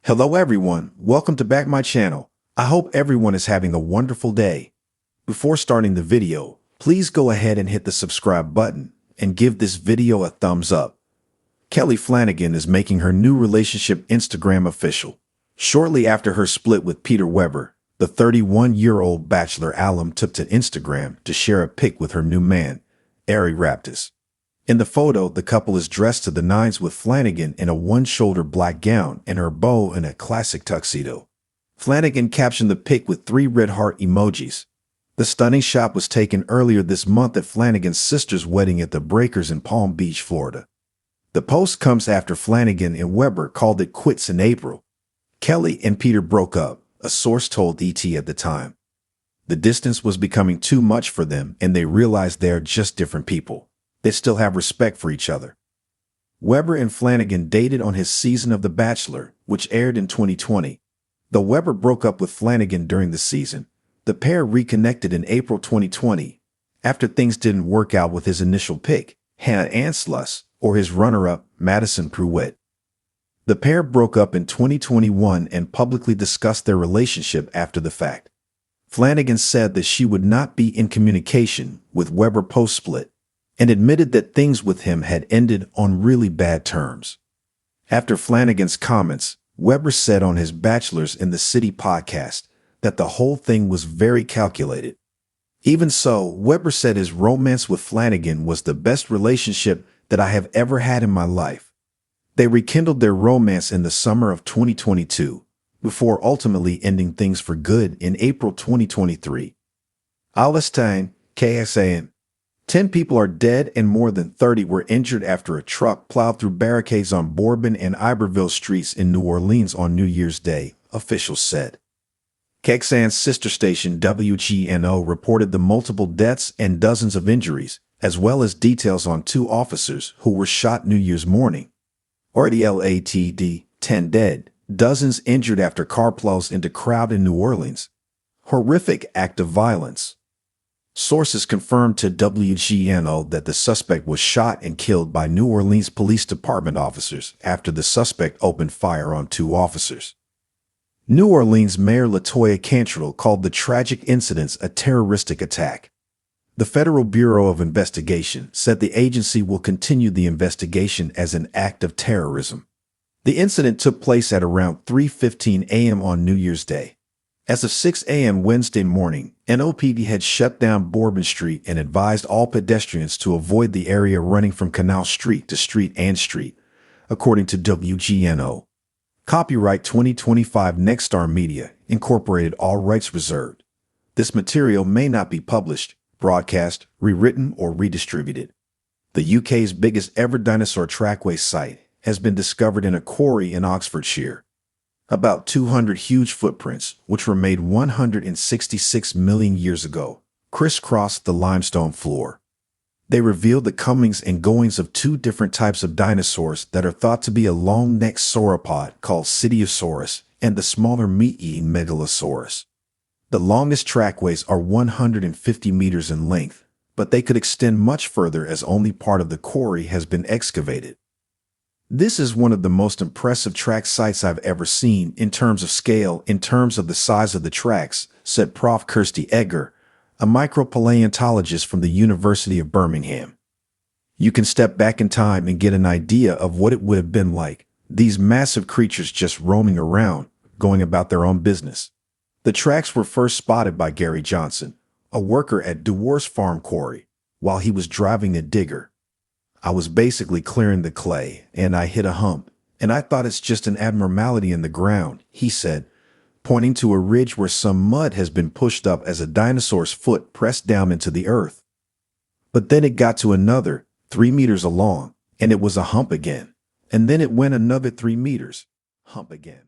Hello everyone, welcome to back my channel. I hope everyone is having a wonderful day. Before starting the video, please go ahead and hit the subscribe button and give this video a thumbs up. Kelley Flanagan is making her new relationship Instagram official. Shortly after her split with Peter Weber, the 31-year-old Bachelor alum took to Instagram to share a pic with her new man, Ari Raptis. In the photo, the couple is dressed to the nines with Flanagan in a one-shoulder black gown and her beau in a classic tuxedo. Flanagan captioned the pic with 3 red heart emojis. The stunning shot was taken earlier this month at Flanagan's sister's wedding at the Breakers in Palm Beach, Florida. The post comes after Flanagan and Weber called it quits in April. Kelley and Peter broke up, a source told ET at the time. The distance was becoming too much for them and they realized they're just different people. They still have respect for each other. Weber and Flanagan dated on his season of The Bachelor, which aired in 2020. Though Weber broke up with Flanagan during the season, the pair reconnected in April 2020 after things didn't work out with his initial pick, Hannah Anslus, or his runner-up, Madison Pruitt. The pair broke up in 2021 and publicly discussed their relationship after the fact. Flanagan said that she would not be in communication with Weber post-split, and admitted that things with him had ended on really bad terms. After Flanagan's comments, Weber said on his Bachelors in the City podcast that the whole thing was very calculated. Even so, Weber said his romance with Flanagan was the best relationship that I have ever had in my life. They rekindled their romance in the summer of 2022, before ultimately ending things for good in April 2023. Alstein, KSAN. 10 people are dead and more than 30 were injured after a truck plowed through barricades on Bourbon and Iberville streets in New Orleans on New Year's Day, officials said. KXAN's sister station WGNO reported the multiple deaths and dozens of injuries, as well as details on 2 officers who were shot New Year's morning. RDLATD, 10 dead, dozens injured after car plows into crowd in New Orleans. Horrific act of violence. Sources confirmed to WGNO that the suspect was shot and killed by New Orleans Police Department officers after the suspect opened fire on 2 officers. New Orleans Mayor LaToya Cantrell called the tragic incidents a terroristic attack. The Federal Bureau of Investigation said the agency will continue the investigation as an act of terrorism. The incident took place at around 3:15 a.m. on New Year's Day. As of 6 a.m. Wednesday morning, NOPD had shut down Bourbon Street and advised all pedestrians to avoid the area running from Canal Street to Street and Street, according to WGNO. Copyright 2025 Nexstar Media, Incorporated, all rights reserved. This material may not be published, broadcast, rewritten, or redistributed. The UK's biggest ever dinosaur trackway site has been discovered in a quarry in Oxfordshire. About 200 huge footprints, which were made 166 million years ago, crisscrossed the limestone floor. They revealed the comings and goings of 2 different types of dinosaurs that are thought to be a long-necked sauropod called Cetiosaurus and the smaller meat-eating Megalosaurus. The longest trackways are 150 meters in length, but they could extend much further as only part of the quarry has been excavated. This is one of the most impressive track sites I've ever seen in terms of scale, in terms of the size of the tracks, said Prof. Kirsty Egger, a micropaleontologist from the University of Birmingham. You can step back in time and get an idea of what it would have been like, these massive creatures just roaming around, going about their own business. The tracks were first spotted by Gary Johnson, a worker at Dewar's Farm Quarry, while he was driving a digger. I was basically clearing the clay, and I hit a hump, and I thought it's just an abnormality in the ground, he said, pointing to a ridge where some mud has been pushed up as a dinosaur's foot pressed down into the earth. But then it got to another, 3 meters along, and it was a hump again, and then it went another 3 meters, hump again.